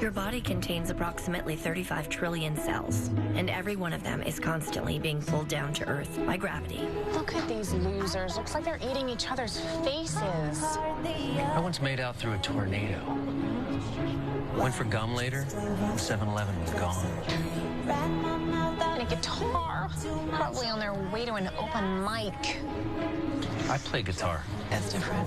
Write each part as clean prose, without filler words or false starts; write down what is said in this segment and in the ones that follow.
Your body contains approximately 35 trillion cells, and every one of them is constantly being pulled down to Earth by gravity. Look at these losers. Looks like they're eating each other's faces. I once made out through a tornado. Went for gum later, 7-Eleven was gone. And a guitar, probably on their way to an open mic. I play guitar. That's different.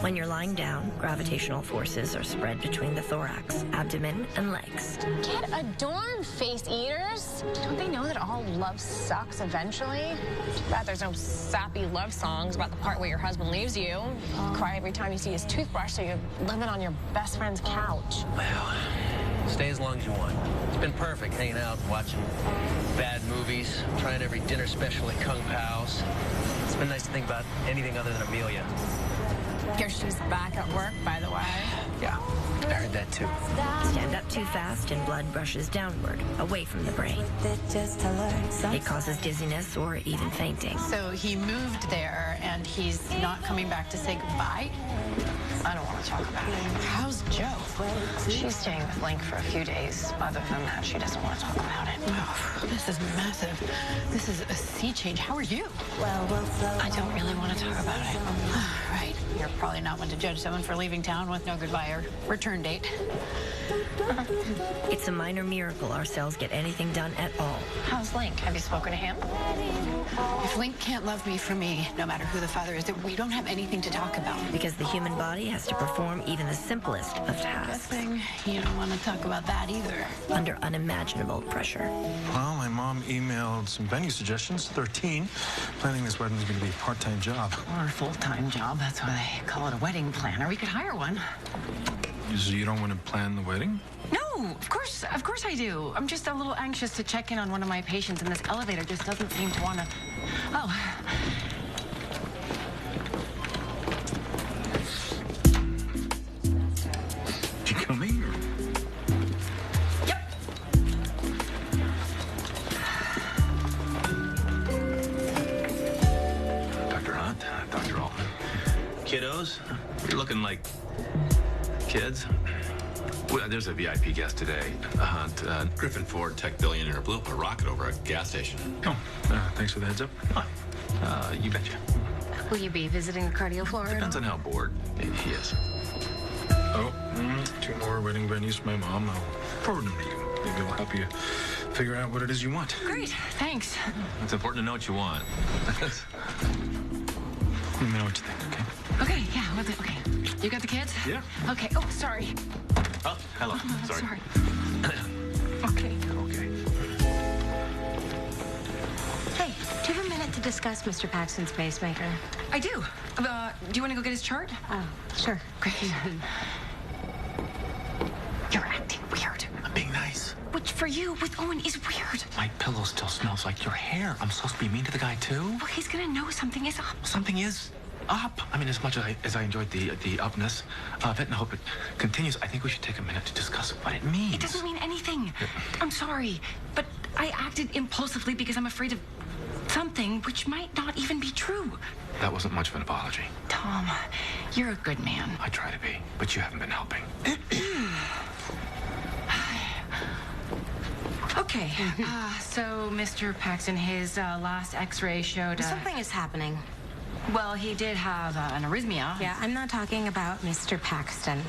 When you're lying down, gravitational forces are spread between the thorax, abdomen, and legs. Get a dorm, face eaters. Don't they know that all love sucks eventually? Too bad there's no sappy love songs about the part where your husband leaves you. Cry every time you see his toothbrush, so you're living on your best friend's couch. Well, stay as long as you want. It's been perfect hanging out, watching bad movies, trying every dinner special at Kung Pao's. It's been nice to think about anything other than Amelia. Here she's back at work, by the way. Yeah, I heard that too. Stand up too fast and blood rushes downward, away from the brain. It causes dizziness or even fainting. So he moved there, and he's not coming back to say goodbye? I don't want to talk about it. How's Joe? She's staying with Link for a few days. Other than that, she doesn't want to talk about it. Oh, this is massive. This is a sea change. How are you? I don't really want to talk about it. Right. You're probably not one to judge someone for leaving town with no goodbye or return date. It's a minor miracle our cells get anything done at all. How's Link? Have you spoken to him? If Link can't love me for me, no matter who the father is, then we don't have anything to talk about. Because the human body has to perform even the simplest of tasks. Guessing you don't want to talk about that either. Under unimaginable pressure. Well, my mom emailed some venue suggestions, 13. Planning this wedding is going to be a part-time job. Or a full-time job. That's why they call it a wedding planner. We could hire one. So you don't want to plan the wedding? No, of course I do. I'm just a little anxious to check in on one of my patients, and this elevator just doesn't seem to want to... Oh. You coming? Or... Yep. Dr. Hunt, Dr. Altman. Kiddos, you're looking like kids. Well, there's a VIP guest today. Hunt, Griffin Ford, tech billionaire, blew up a rocket over a gas station. Oh, thanks for the heads up. You betcha. Will you be visiting the cardio floor? Depends on how bored he is. Oh, 2 more wedding venues for my mom. I'll forward them to you. Maybe it'll help you figure out what it is you want. Great, thanks. It's important to know what you want. Let me know what you think, okay? Okay, yeah, okay. You got the kids? Yeah. Okay, oh, sorry. Oh, hello. Sorry. Okay. Okay. Hey, do you have a minute to discuss Mr. Paxton's pacemaker? I do. Do you want to go get his chart? Oh, sure. Great. You're acting weird. I'm being nice. Which for you with Owen is weird. My pillow still smells like your hair. I'm supposed to be mean to the guy, too? Well, he's gonna know something is up. Something is up. I mean, as much as I enjoyed the upness of it and hope it continues, I think we should take a minute to discuss what it means. It doesn't mean anything. I'm sorry, but I acted impulsively because I'm afraid of something which might not even be true. That wasn't much of an apology. Tom, you're a good man. I try to be, but you haven't been helping. Okay, so Mr. Paxton, his last x-ray showed... Something is happening. Well, he did have an arrhythmia. Yeah, I'm not talking about Mr. Paxton.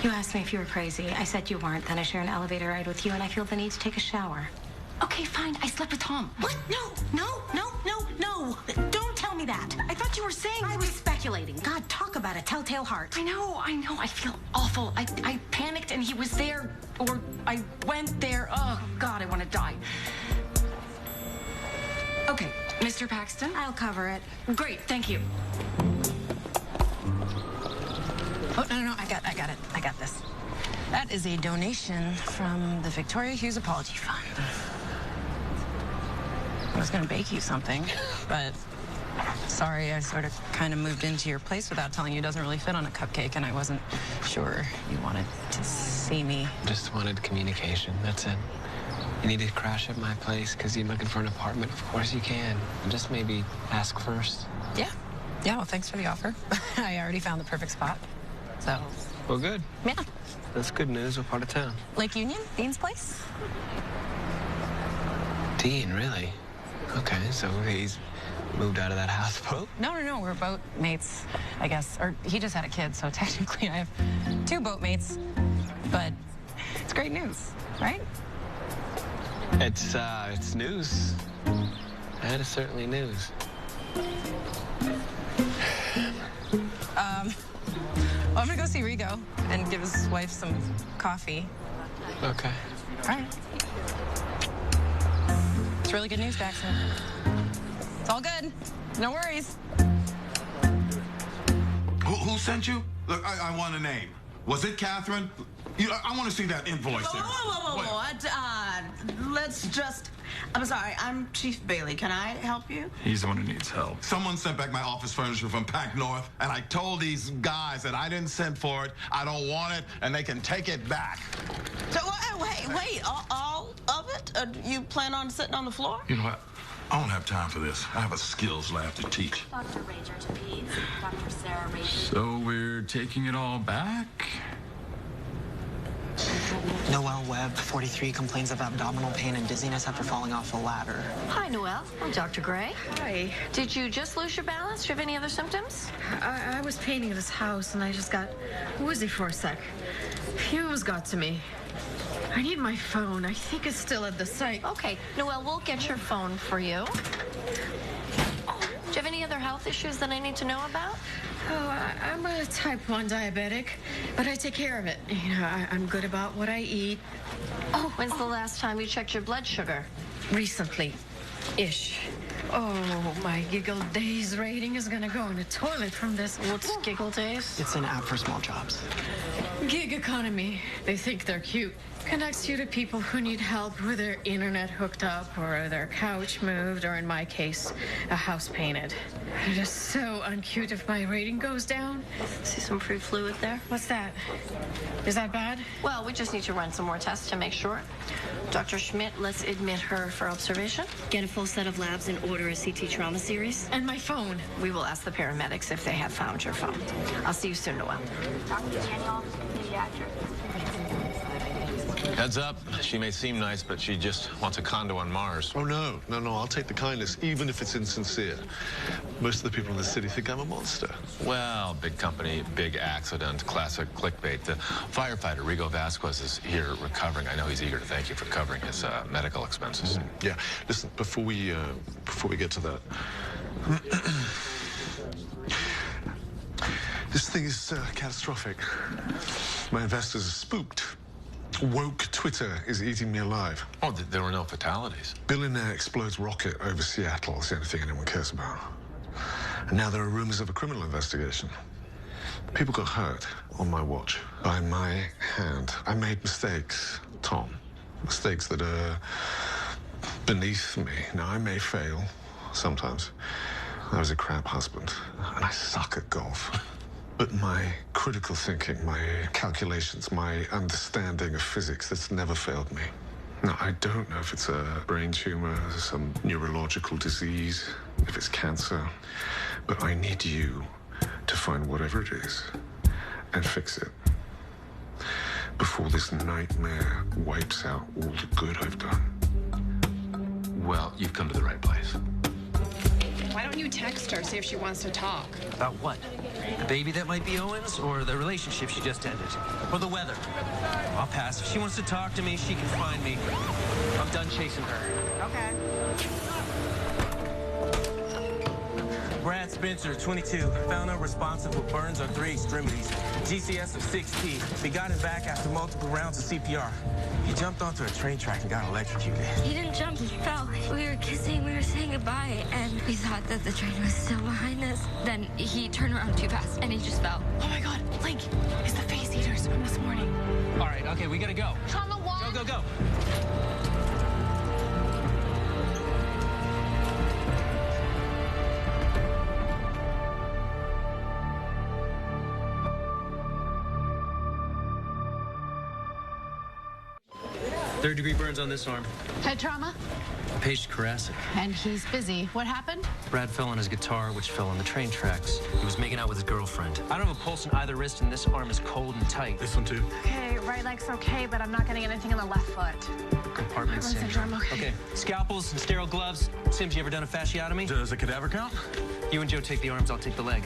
You asked me if you were crazy. I said you weren't. Then I share an elevator ride with you, and I feel the need to take a shower. Okay, fine. I slept with Tom. What? No. Don't tell me that. I thought you were saying... I was speculating. God, talk about a telltale heart. I know. I feel awful. I panicked and he was there, or I went there. Oh, God, I want to die. Okay, Mr. Paxton? I'll cover it. Great, thank you. Oh, no, I got it. I got this. That is a donation from the Victoria Hughes Apology Fund. I was going to bake you something, but sorry, I sort of kind of moved into your place without telling you it doesn't really fit on a cupcake, and I wasn't sure you wanted to see me. Just wanted communication, that's it. You need to crash at my place because you're looking for an apartment. Of course you can. Just maybe ask first. Yeah, well, thanks for the offer. I already found the perfect spot. So, Well, good. yeah. That's good news. What part of town? Lake Union, Dean's place. Dean, really? Okay, so he's moved out of that houseboat? No, we're boat mates, I guess. Or he just had a kid, so technically I have 2 boat mates. But it's great news, right? It's news. That is certainly news. I'm gonna go see Rigo and give his wife some coffee. Okay. All right. It's really good news, Jackson. It's all good. No worries. Who sent you? Look, I want a name. Was it Catherine? I want to see that invoice there. Whoa. Let's just... I'm sorry, I'm Chief Bailey. Can I help you? He's the one who needs help. Someone sent back my office furniture from Pac North, and I told these guys that I didn't send for it, I don't want it, and they can take it back. So, wait, all of it? You plan on sitting on the floor? You know what? I don't have time for this. I have a skills lab to teach. Dr. Rager to Peds, Dr. Sarah Rager. So we're taking it all back? Noelle Webb, 43, complains of abdominal pain and dizziness after falling off a ladder. Hi, Noelle. I'm Dr. Gray. Hi. Did you just lose your balance? Do you have any other symptoms? I was painting this house and I just got woozy for a sec. Fumes got to me. I need my phone. I think it's still at the site. Okay, Noelle, we'll get your phone for you. Do you have any other health issues that I need to know about? Oh, I'm a type 1 diabetic, but I take care of it. You know, I'm good about what I eat. Oh, when's the last time you checked your blood sugar? Recently-ish. Oh, my Giggle Days rating is gonna go in the toilet from this. What's Giggle Days? It's an app for small jobs. Gig economy. They think they're cute. Connects you to people who need help with their internet hooked up or their couch moved, or in my case, a house painted. It is so uncute if my rating goes down. See some free fluid there? What's that? Is that bad? Well, we just need to run some more tests to make sure. Dr. Schmidt, let's admit her for observation. Get a full set of labs and order a CT trauma series. And my phone. We will ask the paramedics if they have found your phone. I'll see you soon, Noelle. Dr. Daniel, pediatric. Heads up, she may seem nice, but she just wants a condo on Mars. Oh, no, I'll take the kindness, even if it's insincere. Most of the people in the city think I'm a monster. Well, big company, big accident, classic clickbait. The firefighter, Rigo Vasquez, is here recovering. I know he's eager to thank you for covering his medical expenses. Yeah, listen, before we get to that... This thing is catastrophic. My investors are spooked. Woke Twitter is eating me alive. Oh, there were no fatalities. Billionaire explodes rocket over Seattle. It's the only thing anyone cares about. And now there are rumors of a criminal investigation. People got hurt on my watch by my hand. I made mistakes, Tom. Mistakes that are beneath me. Now, I may fail sometimes. I was a crap husband, and I suck at golf. But my critical thinking, my calculations, my understanding of physics, that's never failed me. Now, I don't know if it's a brain tumor, some neurological disease, if it's cancer, but I need you to find whatever it is and fix it before this nightmare wipes out all the good I've done. Well, you've come to the right place. Why don't you text her, see if she wants to talk? About what? The baby that might be Owen's, or the relationship she just ended? Or the weather? I'll pass. If she wants to talk to me, she can find me. I'm done chasing her. Okay. Brad Spencer, 22, found unresponsive with burns on 3 extremities. GCS of 6T. We got him back after multiple rounds of CPR. He jumped onto a train track and got electrocuted. He didn't jump, he fell. We were kissing, we were saying goodbye, and we thought that the train was still behind us. Then he turned around too fast, and he just fell. Oh my God, Link, it's the face eaters from this morning. All right, okay, we gotta go. Trauma 1. Go. Third-degree burns on this arm. Head trauma? I paged Karasik. And he's busy. What happened? Brad fell on his guitar, which fell on the train tracks. He was making out with his girlfriend. I don't have a pulse in either wrist, and this arm is cold and tight. This one too. Okay, right leg's okay, but I'm not getting anything on the left foot. Compartment syndrome. Okay, scalpels and sterile gloves. Sims, you ever done a fasciotomy? Does a cadaver count? You and Joe take the arms, I'll take the leg.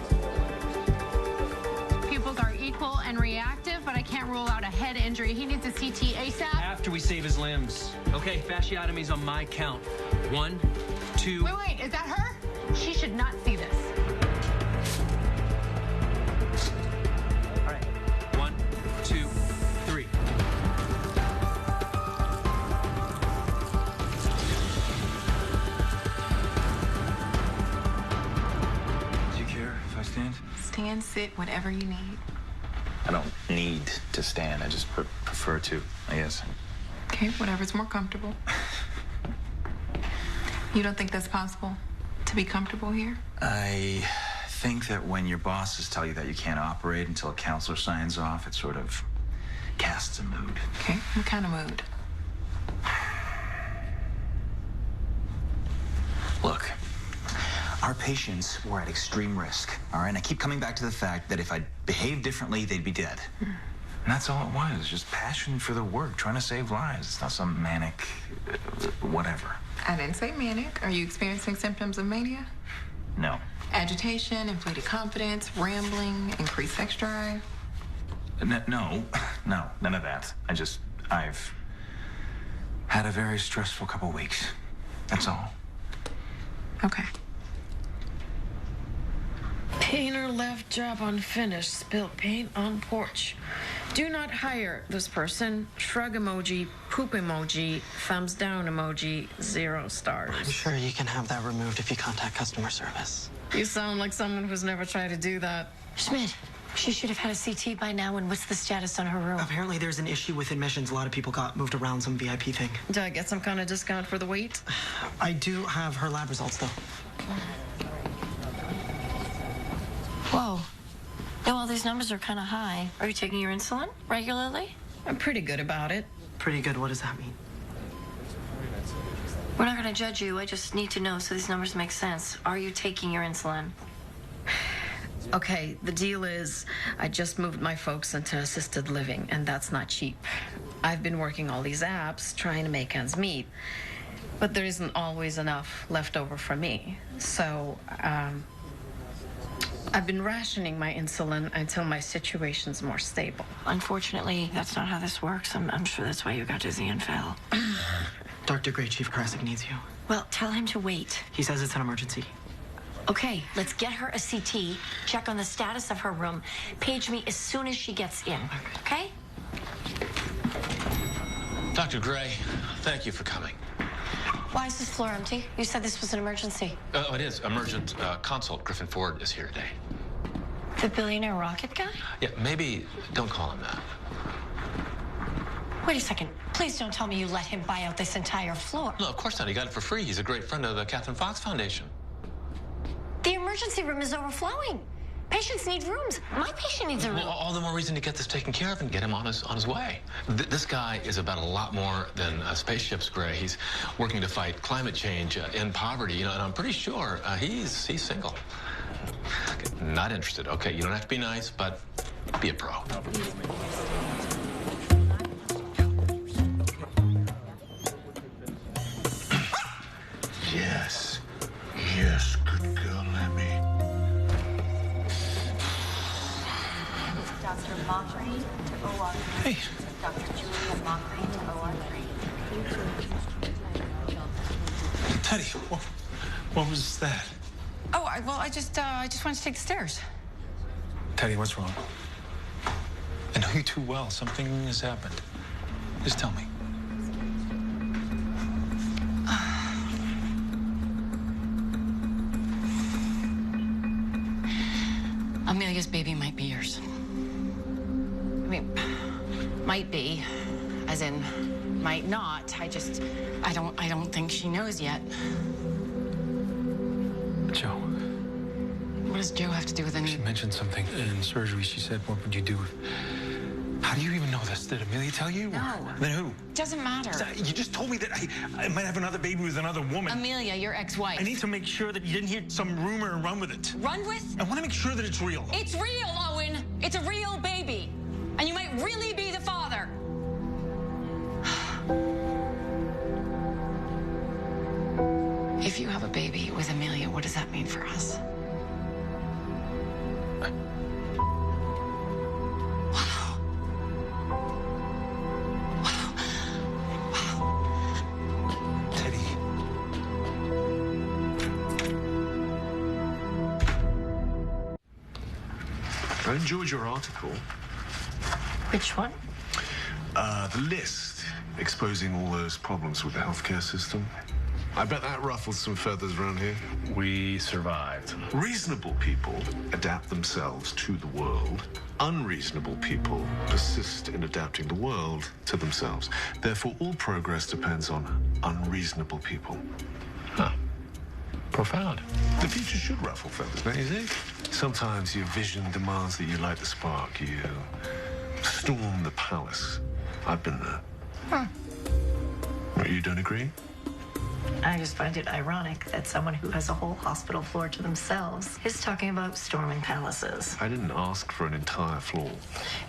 Pupils are equal and reactive, but I can't rule out a head injury. He needs a CT ASAP. After we save his limbs. Okay, fasciotomy's on my count. 1, 2... Wait, is that her? She should not see this. All right, 1, 2, 3. Do you care if I stand? Stand, sit, whatever you need. I don't need to stand. I just prefer to, I guess. Okay, whatever's more comfortable. You don't think that's possible? To be comfortable here? I think that when your bosses tell you that you can't operate until a counselor signs off, it sort of casts a mood. Okay, what kind of mood? Look, our patients were at extreme risk, all right? And I keep coming back to the fact that if I behaved differently, they'd be dead. And that's all it was, just passion for the work, trying to save lives. It's not some manic, whatever. I didn't say manic. Are you experiencing symptoms of mania? No. Agitation, inflated confidence, rambling, increased sex drive? No, none of that. I've had a very stressful couple weeks. That's all. Okay. Painter left, job unfinished, spilt paint on porch. Do not hire this person. Shrug emoji, poop emoji, thumbs down emoji, 0 stars. I'm sure you can have that removed if you contact customer service. You sound like someone who's never tried to do that. Schmidt, she should have had a CT by now, and what's the status on her room? Apparently there's an issue with admissions. A lot of people got moved around, some VIP thing. Do I get some kind of discount for the wait? I do have her lab results, though. Whoa. No, all these numbers are kind of high. Are you taking your insulin regularly? I'm pretty good about it. Pretty good. What does that mean? We're not going to judge you. I just need to know so these numbers make sense. Are you taking your insulin? Okay, the deal is I just moved my folks into assisted living, and that's not cheap. I've been working all these apps trying to make ends meet, but there isn't always enough left over for me. So, I've been rationing my insulin until my situation's more stable. Unfortunately, that's not how this works. I'm sure that's why you got dizzy and fell. Dr. Gray, Chief Karasik needs you. Well, tell him to wait. He says it's an emergency. Okay, let's get her a CT, check on the status of her room. Page me as soon as she gets in, okay? Dr. Gray, thank you for coming. Why is this floor empty? You said this was an emergency. Oh, it is. Emergent consult. Griffin Ford is here today. The billionaire rocket guy? Yeah, maybe don't call him that. Wait a second. Please don't tell me you let him buy out this entire floor. No, of course not. He got it for free. He's a great friend of the Catherine Fox Foundation. The emergency room is overflowing. Patients need rooms. My patient needs a room. Well, all the more reason to get this taken care of and get him on his way. This guy is about a lot more than spaceships, Gray. He's working to fight climate change, end poverty, and I'm pretty sure he's single. Okay, not interested. Okay, you don't have to be nice, but be a pro. Yes. Yes, good girl, Lemmy. Dr. Mockery to OR. Hey. Dr. Julia Mockery to OR 3. Teddy, what was that? Oh, I just wanted to take the stairs. Teddy, what's wrong? I know you too well. Something has happened. Just tell me. Amelia's baby might be yours. I mean, might be, as in, might not. I don't think she knows yet. Joe. What does Joe have to do with any? She mentioned something in surgery. She said, what would you do? How do you even know this? Did Amelia tell you? No. Then who? Doesn't matter. You just told me that I might have another baby with another woman. Amelia, your ex-wife. I need to make sure that you didn't hear some rumor and run with it. Run with? I want to make sure that it's real. It's real, Owen. It's a real baby. And you might really be the father. If you have a baby with Amelia, what does that mean for us? I enjoyed your article. Which one? The list exposing all those problems with the healthcare system. I bet that ruffled some feathers around here. We survived. Reasonable people adapt themselves to the world. Unreasonable people persist in adapting the world to themselves. Therefore, all progress depends on unreasonable people. Huh. Profound. The future should ruffle feathers, don't you think? Sometimes your vision demands that you light the spark. You storm the palace. I've been there. Huh. You don't agree? I just find it ironic that someone who has a whole hospital floor to themselves is talking about storming palaces. I didn't ask for an entire floor.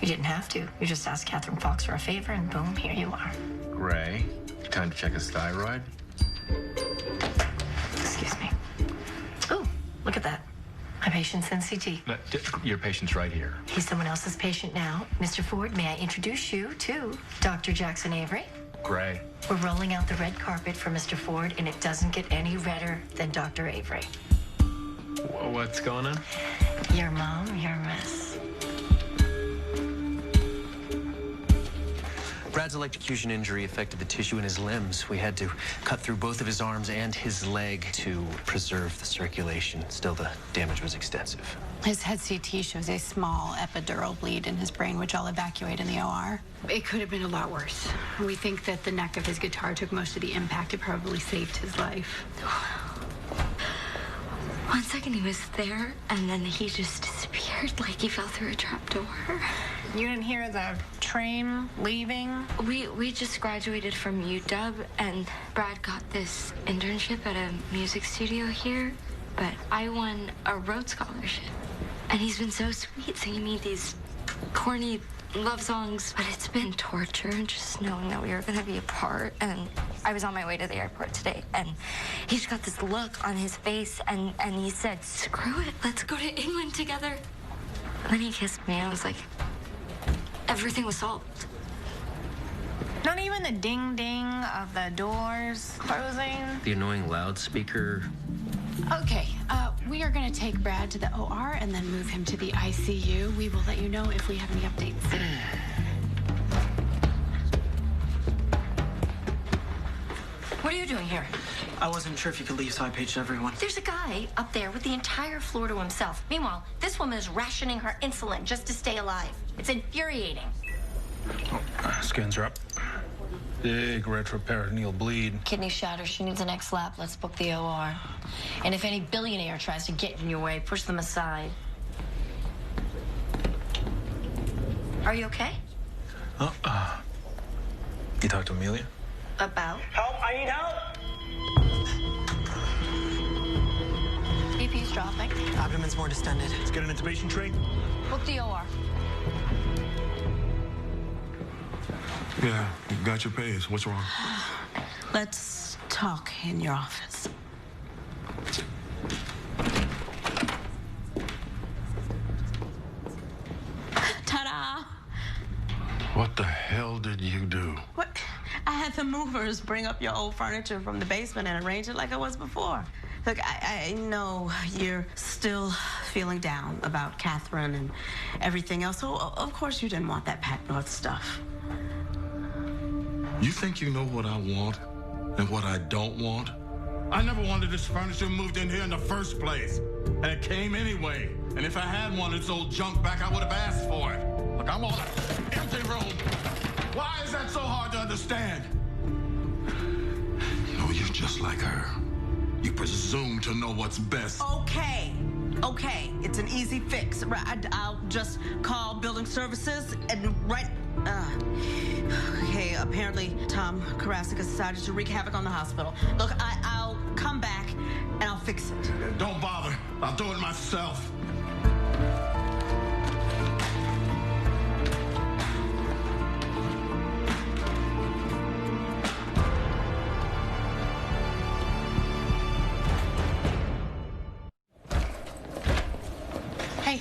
You didn't have to. You just asked Catherine Fox for a favor, and boom, here you are. Gray, time to check his thyroid. Excuse me. Oh, look at that. My patient's in CT. Your patient's right here. He's someone else's patient now. Mr. Ford, may I introduce you to Dr. Jackson Avery? Gray. We're rolling out the red carpet for Mr. Ford, and it doesn't get any redder than Dr. Avery. What's going on? Your mom, your mess. Brad's electrocution injury affected the tissue in his limbs. We had to cut through both of his arms and his leg to preserve the circulation. Still, the damage was extensive. His head CT shows a small epidural bleed in his brain, which I'll evacuate in the OR. It could have been a lot worse. We think that the neck of his guitar took most of the impact. It probably saved his life. 1 second he was there, and then he just disappeared like he fell through a trapdoor. You didn't hear the train leaving? We just graduated from UW, and Brad got this internship at a music studio here, but I won a Rhodes Scholarship. And he's been so sweet singing me these corny love songs, but it's been torture just knowing that we were gonna be apart. And I was on my way to the airport today, and he just got this look on his face, and he said, "Screw it, let's go to England together." And then he kissed me. I was like, everything was solved. Not even the ding-ding of the doors closing? The annoying loudspeaker. Okay, we are going to take Brad to the OR and then move him to the ICU. We will let you know if we have any updates. What are you doing here? I wasn't sure if you could leave, so I paged everyone. There's a guy up there with the entire floor to himself. Meanwhile, this woman is rationing her insulin just to stay alive. It's infuriating. Scans are up. Big retroperitoneal bleed. Kidney shatter. She needs an X-lap. Let's book the OR. And if any billionaire tries to get in your way, push them aside. Are you okay? You talked to Amelia? About? Help! I need help! BP's dropping. Abdomen's more distended. Let's get an intubation tray. Book the OR. Yeah, you got your pays. What's wrong? Let's talk in your office. Ta-da! What the hell did you do? What? I had the movers bring up your old furniture from the basement and arrange it like it was before. Look, I know you're still feeling down about Catherine and everything else, so of course you didn't want that Pat North stuff. You think you know what I want and what I don't want? I never wanted this furniture moved in here in the first place. And it came anyway. And if I had wanted this old junk back, I would have asked for it. Look, I'm on an empty room. Why is that so hard to understand? No, you're just like her. You presume to know what's best. Okay, it's an easy fix. I'll just call building services and right Okay, apparently Tom Karasik has decided to wreak havoc on the hospital. Look, I'll come back and I'll fix it. Don't bother. I'll do it myself. Hey,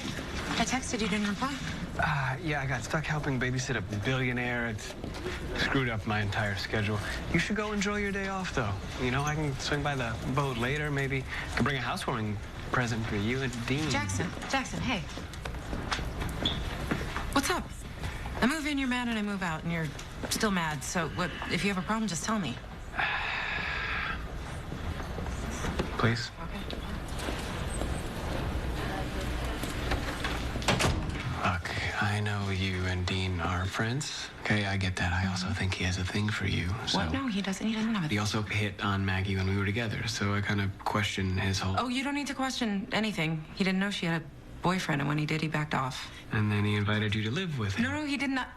I texted you, didn't reply. Yeah, I got stuck helping babysit a billionaire. It's screwed up my entire schedule. You should go enjoy your day off, though. You know, I can swing by the boat later. Maybe I can bring a housewarming present for you and Dean. Jackson, hey. What's up? I move in, you're mad, and I move out, and you're still mad. So what? If you have a problem, just tell me. Please. Look, I know you and Dean are friends. Okay, I get that. I also think he has a thing for you. So. What? No, he doesn't. He doesn't have He also hit on Maggie when we were together, so I kind of question his whole... Oh, you don't need to question anything. He didn't know she had a boyfriend, and when he did, he backed off. And then he invited you to live with him. No, he did not.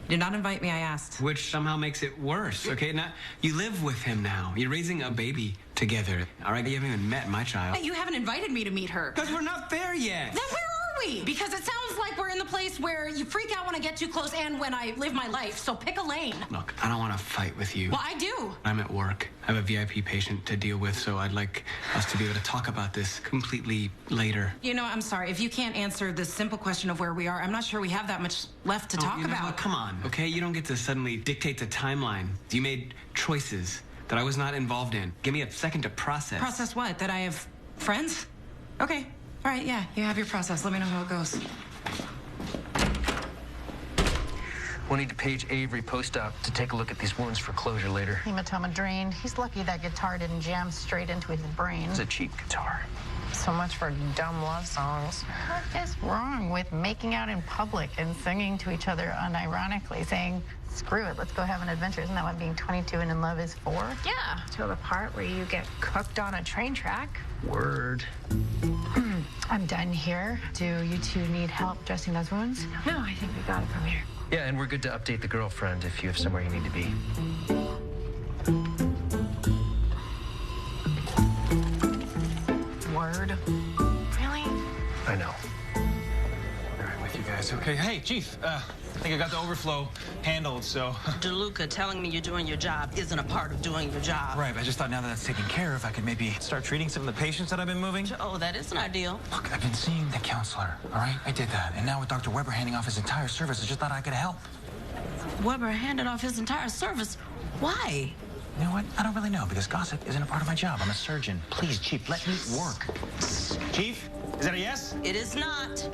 He did not invite me, I asked. Which somehow makes it worse, okay? Now, you live with him now. You're raising a baby together. All right, you haven't even met my child. You haven't invited me to meet her. Because we're not there yet. Then where are we? Because it sounds like we're in the place where you freak out when I get too close and when I live my life. So pick a lane. Look, I don't want to fight with you. Well, I do. I'm at work. I have a VIP patient to deal with, so I'd like us to be able to talk about this completely later. You know, I'm sorry. If you can't answer the simple question of where we are, I'm not sure we have that much left to talk about. What? Come on, okay? You don't get to suddenly dictate the timeline. You made choices that I was not involved in. Give me a second to process. Process what? That I have friends? Okay. All right, yeah, you have your process. Let me know how it goes. We'll need to page Avery post-op to take a look at these wounds for closure later. Hematoma drained. He's lucky that guitar didn't jam straight into his brain. It's a cheap guitar. So much for dumb love songs. What is wrong with making out in public and singing to each other unironically, saying, screw it, let's go have an adventure? Isn't that what being 22 and in love is for? Yeah, till the part where you get cooked on a train track. Word. I'm done here. Do you two need help dressing those wounds? No, I think we got it from here. Yeah, and we're good to update the girlfriend if you have somewhere you need to be. Word. Really? I know. All right, with you guys. Okay, hey, Chief. I think I got the overflow handled, so... DeLuca, telling me you're doing your job isn't a part of doing your job. Right, but I just thought now that that's taken care of, I could maybe start treating some of the patients that I've been moving. Oh, that isn't ideal. Look, I've been seeing the counselor, all right? I did that. And now with Dr. Weber handing off his entire service, I just thought I could help. Weber handed off his entire service. Why? You know what? I don't really know, because gossip isn't a part of my job. I'm a surgeon. Please, Chief, let me work. Chief, is that a yes? It is not.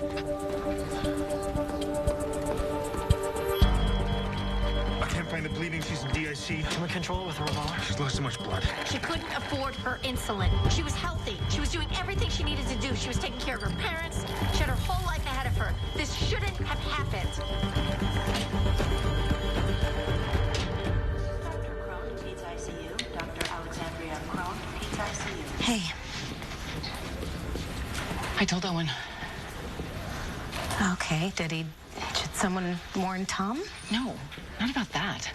I can't find the bleeding. She's in DIC. Can we control it with a revolver? She's lost too much blood. She couldn't afford her insulin. She was healthy. She was doing everything she needed to do. She was taking care of her parents. She had her whole life ahead of her. This shouldn't have happened. Dr. Crone, Peds ICU. Dr. Alexandria Crone, Peds ICU. Hey. I told Owen. Okay, should someone warn Tom? No, not about that.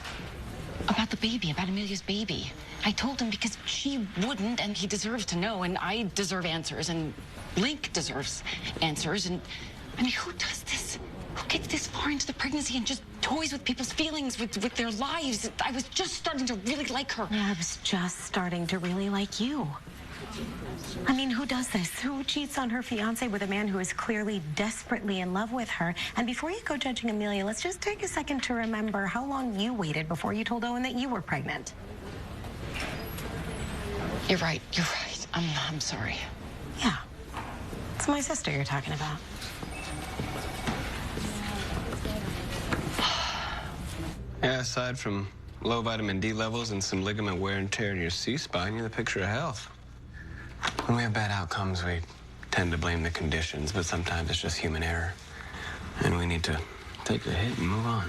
About the baby, about Amelia's baby. I told him because she wouldn't, and he deserves to know, and I deserve answers, and Link deserves answers, and I mean, who does this? Who gets this far into the pregnancy and just toys with people's feelings, with their lives? I was just starting to really like her. Yeah, I was just starting to really like you. I mean, who does this? Who cheats on her fiancé with a man who is clearly desperately in love with her? And before you go judging Amelia, let's just take a second to remember how long you waited before you told Owen that you were pregnant. You're right. I'm sorry. Yeah. It's my sister you're talking about. Yeah, aside from low vitamin D levels and some ligament wear and tear in your C-spine, you're the picture of health. When we have bad outcomes, we tend to blame the conditions, but sometimes it's just human error. And we need to take the hit and move on.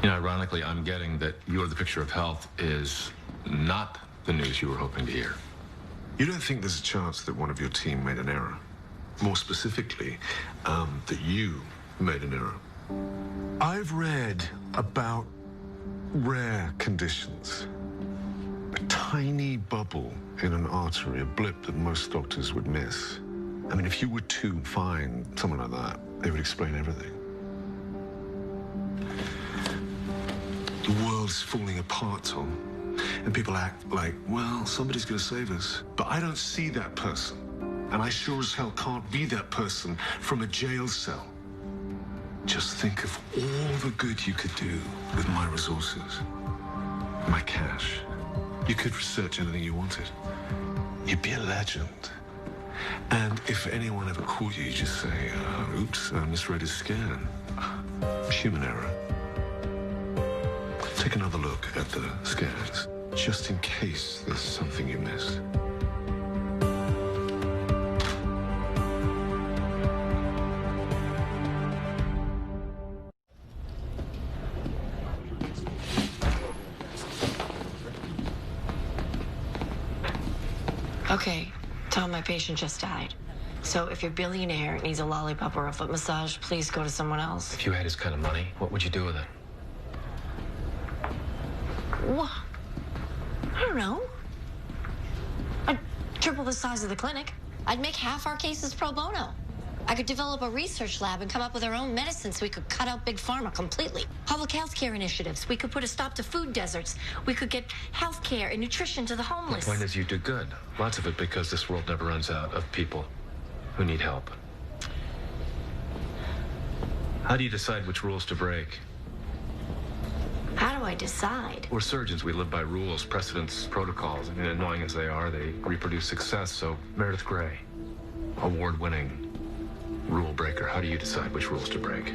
You know, ironically, I'm getting that you're the picture of health is not the news you were hoping to hear. You don't think there's a chance that one of your team made an error? More specifically, that you made an error? I've read about rare conditions. A tiny bubble in an artery, a blip that most doctors would miss. I mean, if you were to find someone like that, they would explain everything. The world's falling apart, Tom. And people act like, well, somebody's going to save us. But I don't see that person. And I sure as hell can't be that person from a jail cell. Just think of all the good you could do with my resources. My cash. You could research anything you wanted. You'd be a legend. And if anyone ever caught you, you just say, oops, I misread his scan. Human error. Take another look at the scans, just in case there's something you missed. Okay, Tom, my patient just died. So if your billionaire needs a lollipop or a foot massage, please go to someone else. If you had his kind of money, what would you do with it? What? I don't know. I'd triple the size of the clinic. I'd make half our cases pro bono. I could develop a research lab and come up with our own medicines so we could cut out big pharma completely. Public health care initiatives. We could put a stop to food deserts. We could get health care and nutrition to the homeless. The point is you do good. Lots of it because this world never runs out of people who need help. How do you decide which rules to break? How do I decide? We're surgeons. We live by rules, precedents, protocols. And annoying as they are, they reproduce success. So Meredith Grey, award-winning rule breaker. How do you decide which rules to break?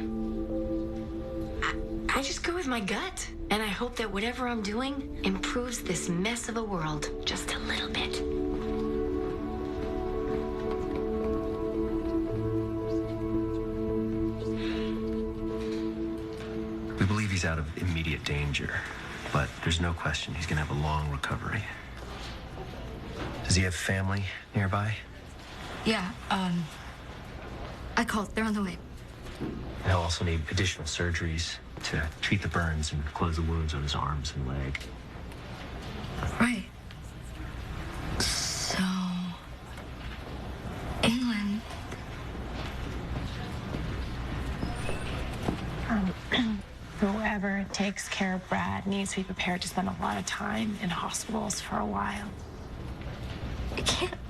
I just go with my gut. And I hope that whatever I'm doing improves this mess of a world just a little bit. We believe he's out of immediate danger, but there's no question he's gonna have a long recovery. Does he have family nearby? Yeah, I called. They're on the way. He'll also need additional surgeries to treat the burns and close the wounds on his arms and leg. Right. So, England. Whoever takes care of Brad needs to be prepared to spend a lot of time in hospitals for a while. I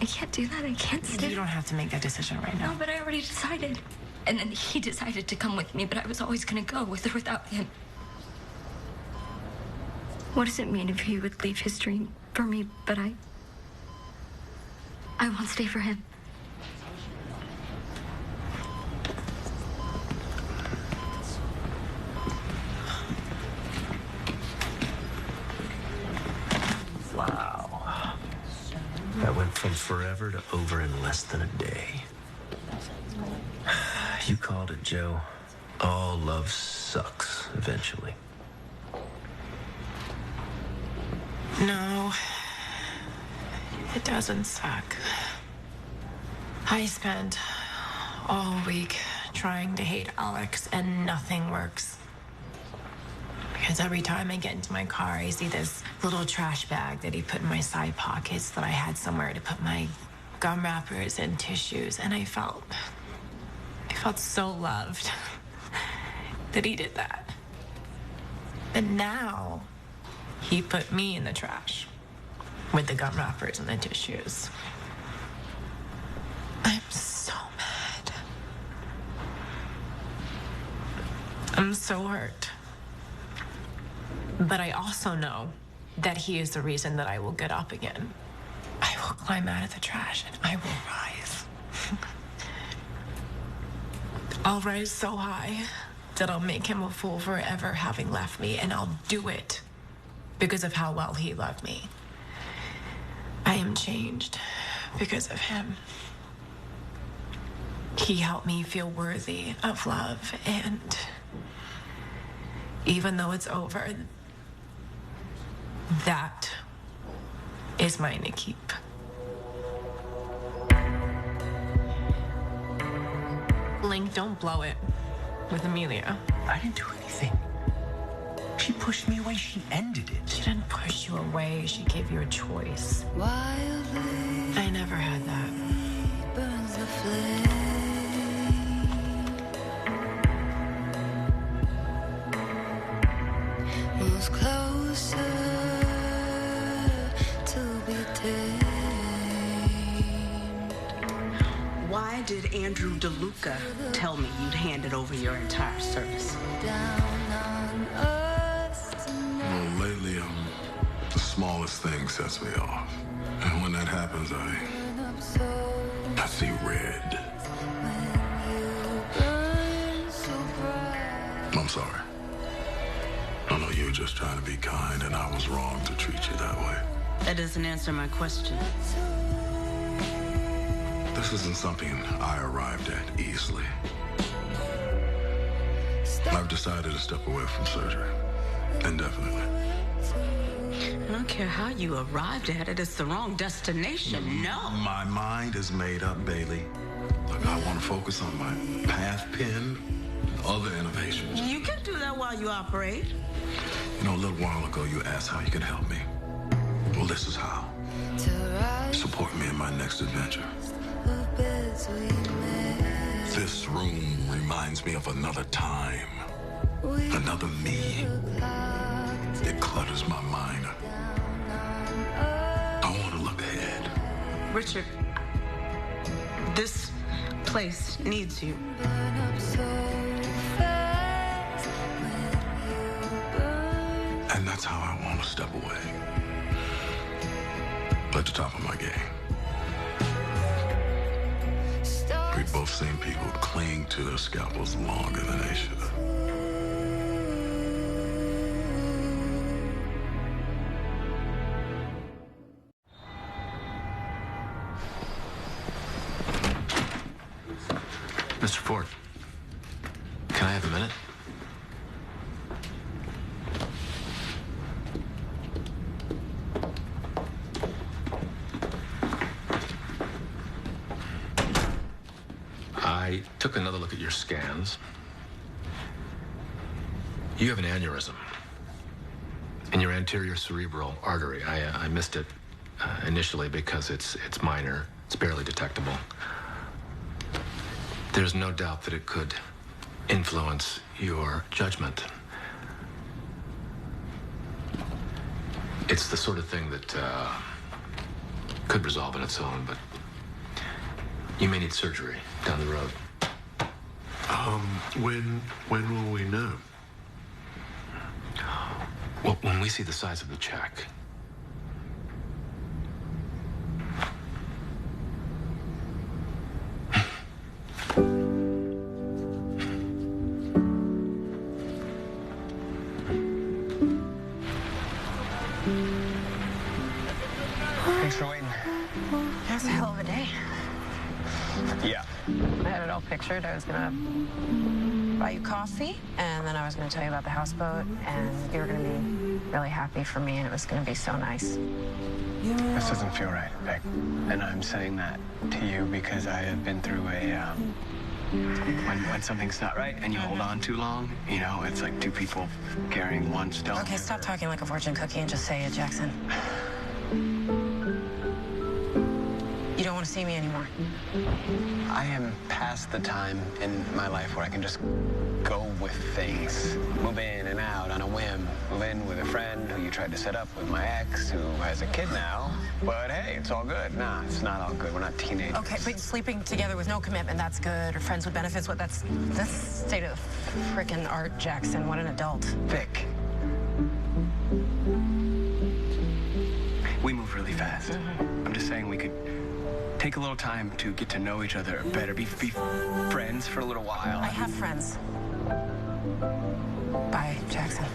can't do that. I can't stay. You don't have to make that decision right now. No, but I already decided. And then he decided to come with me, but I was always gonna go with or without him. What does it mean if he would leave his dream for me, but I won't stay for him? Wow. That went from forever to over in less than a day. You called it, Joe. All love sucks eventually. No, it doesn't suck. I spent all week trying to hate Alex and nothing works. Because every time I get into my car, I see this little trash bag that he put in my side pockets that I had somewhere to put my gum wrappers and tissues, and I felt so loved that he did that. And now he put me in the trash with the gum wrappers and the tissues. I'm so mad. I'm so hurt. But I also know that he is the reason that I will get up again. I will climb out of the trash and I will rise. I'll rise so high that I'll make him a fool forever having left me, and I'll do it because of how well he loved me. I am changed because of him. He helped me feel worthy of love, and even though it's over, that is mine to keep. Link, don't blow it with Amelia. I didn't do anything. She pushed me away. She ended it. She didn't push you away. She gave you a choice. I never had that. Burns the flame. Moves closer to be tamed. Why did Andrew DeLuca tell me you'd handed over your entire service? Well, lately, the smallest thing sets me off. And when that happens, I see red. I'm sorry. I know you were just trying to be kind, and I was wrong to treat you that way. That doesn't answer my question. This isn't something I arrived at easily. I've decided to step away from surgery. Indefinitely. I don't care how you arrived at it, it's the wrong destination. No. My mind is made up, Bailey. Look, I want to focus on my path pin and other innovations. You can do that while you operate. You know, a little while ago, you asked how you could help me. Well, this is how. Support me in my next adventure. This room reminds me of another time, another me. It clutters my mind. I want to look ahead. Richard, this place needs you. And that's how I want to step away. At the top of my game. We've both seen people cling to their scalpels longer than they should have. Mr. Ford, can I have a minute? I took another look at your scans. You have an aneurysm in your anterior cerebral artery. I missed it initially because it's minor. It's barely detectable. There's no doubt that it could influence your judgment. It's the sort of thing that could resolve on its own, but you may need surgery down the road. When will we know? Well, when we see the size of the check. Thanks for waiting. That was a hell of a day. Yeah. I had it all pictured. I was gonna buy you coffee, and then I was gonna tell you about the houseboat, and you were gonna be really happy for me, and it was gonna be so nice. This doesn't feel right, Vic. And I'm saying that to you because I have been through a, when something's not right and you hold on too long, you know, it's like two people carrying one stone. Okay, stop talking like a fortune cookie and just say it, Jackson. You don't want to see me anymore. I am past the time in my life where I can just go with things. Move in and out on a whim. Move in with a friend who you tried to set up with my ex who has a kid now. But hey, it's all good. Nah, it's not all good. We're not teenagers. Okay, but sleeping together with no commitment, that's good. Or friends with benefits, what that's state of frickin' art, Jackson. What an adult. Vic. We move really fast. I'm just saying we could take a little time to get to know each other better, be friends for a little while. I have friends. Bye, Jackson.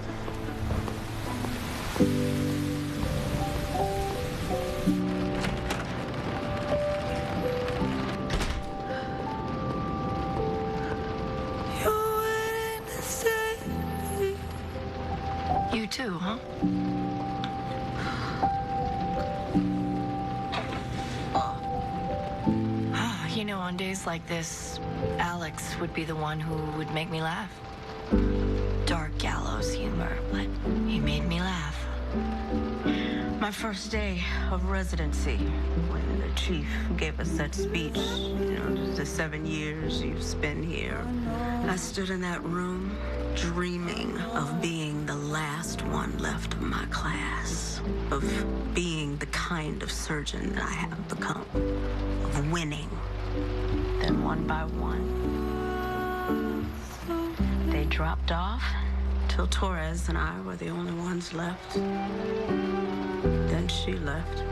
You too, huh? You know, on days like this, Alex would be the one who would make me laugh. Dark gallows humor, but he made me laugh. My first day of residency, when the chief gave us that speech, the 7 years you've spent here, I stood in that room dreaming of being the last one left of my class, of being the kind of surgeon that I have become, of winning. Then one by one, they dropped off till Torres and I were the only ones left. Then she left.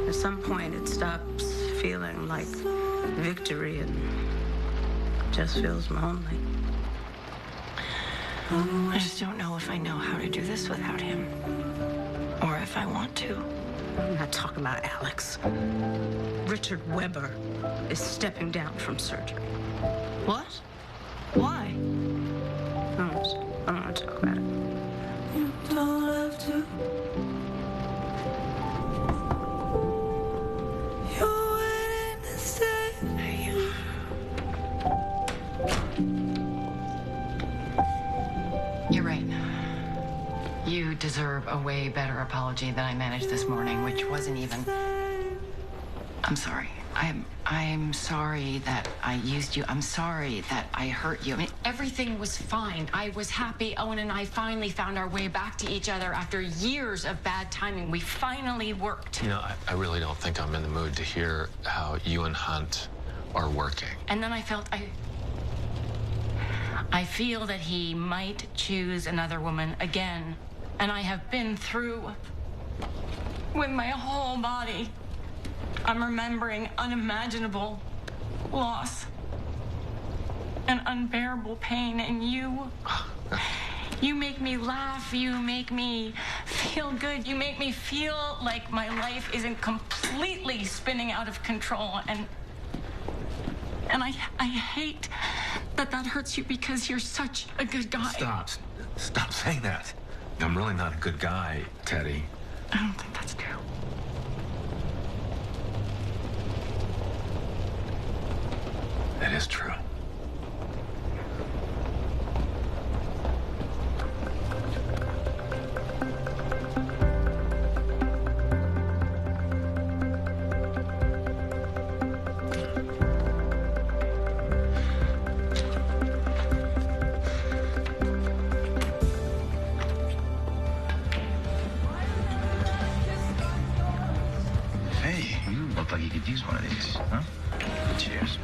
At some point, it stops feeling like victory and just feels lonely. I just don't know if I know how to do this without him. Or if I want to. I'm not talking about Alex. Richard Weber is stepping down from surgery. What? Why? I don't want to talk about it. You don't have to. You're waiting to stay. You're right. You deserve a way better apology than I managed this morning, which wasn't even... I'm sorry. I'm sorry that I used you. I'm sorry that I hurt you. I mean, everything was fine. I was happy. Owen and I finally found our way back to each other after years of bad timing. We finally worked. You know, I really don't think I'm in the mood to hear how you and Hunt are working. And then I felt I feel that he might choose another woman again. And I have been through with my whole body. I'm remembering unimaginable loss and unbearable pain, and you make me laugh, you make me feel good, you make me feel like my life isn't completely spinning out of control, and I hate that hurts you because you're such a good guy. Stop saying that. I'm really not a good guy, Teddy. I don't think that's true. That is true. Hey, you look like you could use one of these, huh? Cheers.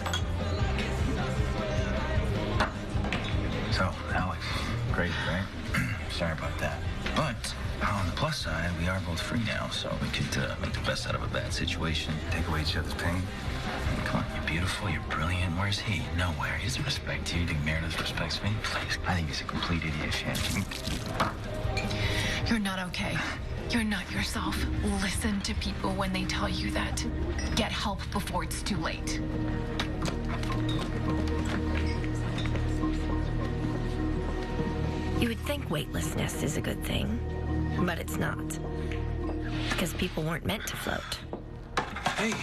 So, Alex, crazy, right? Sorry about that. But on the plus side, we are both free now, so we could make the best out of a bad situation, take away each other's pain. Come on, you're beautiful, you're brilliant. Where's he? Nowhere. He doesn't respect you. You think Meredith respects me? Please. I think he's a complete idiot, Shannon. You're not okay. You're not yourself. Listen to people when they tell you that. Get help before it's too late. You would think weightlessness is a good thing, but it's not. Because people weren't meant to float. Hey,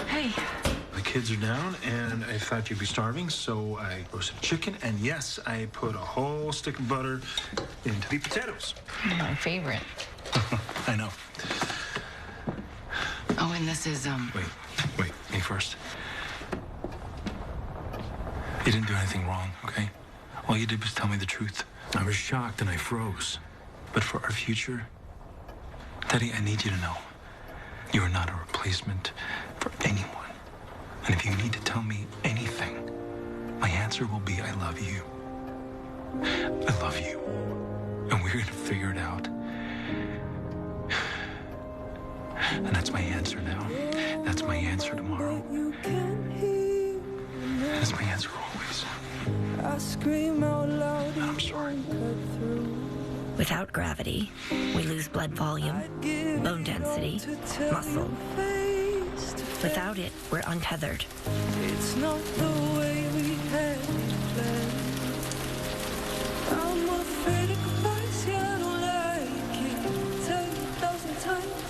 Hey, the kids are down, and I thought you'd be starving, so I roasted chicken, and yes, I put a whole stick of butter into the potatoes. My favorite. I know. Oh, and this is, Wait, me first. You didn't do anything wrong, okay? All you did was tell me the truth. I was shocked and I froze. But for our future, Teddy, I need you to know you are not a replacement for anyone. And if you need to tell me anything, my answer will be I love you. I love you. And we're gonna figure it out. And that's my answer now. That's my answer tomorrow. That's my answer always. I scream out loud. I'm sorry. Without gravity, we lose blood volume, bone density, muscle. Without it, we're untethered. It's not the way we had it planned. I'm afraid of goodbyes, yeah, I don't like it. Tell you 1,000 times.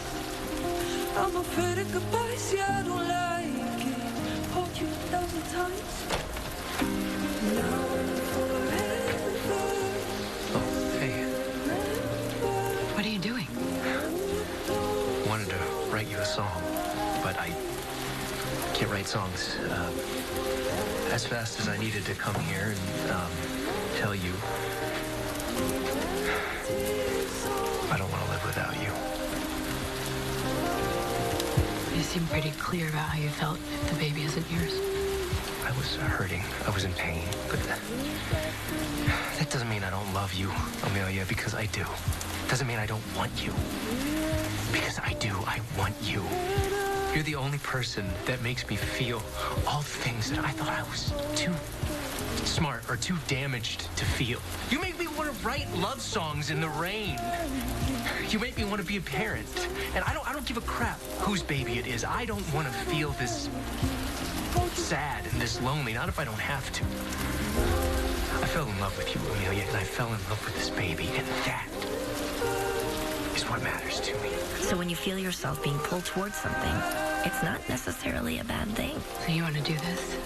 I'm afraid of goodbyes, yeah, I don't like it. Hope you 1,000 times. Now and forever. Oh, hey. What are you doing? Wanted to write you a song, but I can't write songs as fast as I needed to come here and tell you I don't want to live without you. You seem pretty clear about how you felt if the baby isn't yours. I was hurting. I was in pain, but that doesn't mean I don't love you, Amelia, because I do. Doesn't mean I don't want you, because I do. I want you. You're the only person that makes me feel all the things that I thought I was too smart or too damaged to feel. You make me want to write love songs in the rain. You make me want to be a parent. And I don't give a crap whose baby it is. I don't want to feel this sad and this lonely, not if I don't have to. I fell in love with you, Amelia, and I fell in love with this baby, and that is what matters to me. So when you feel yourself being pulled towards something, it's not necessarily a bad thing. So you want to do this?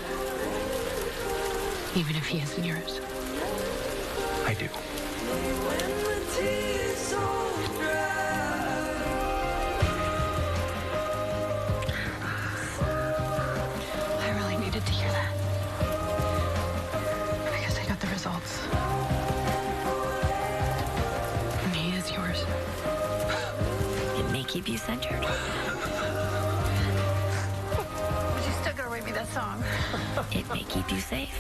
Even if he isn't yours? I do. I really needed to hear that. Because I got the results. And he is yours. It may keep you centered. But you still gotta write me that song. It may keep you safe.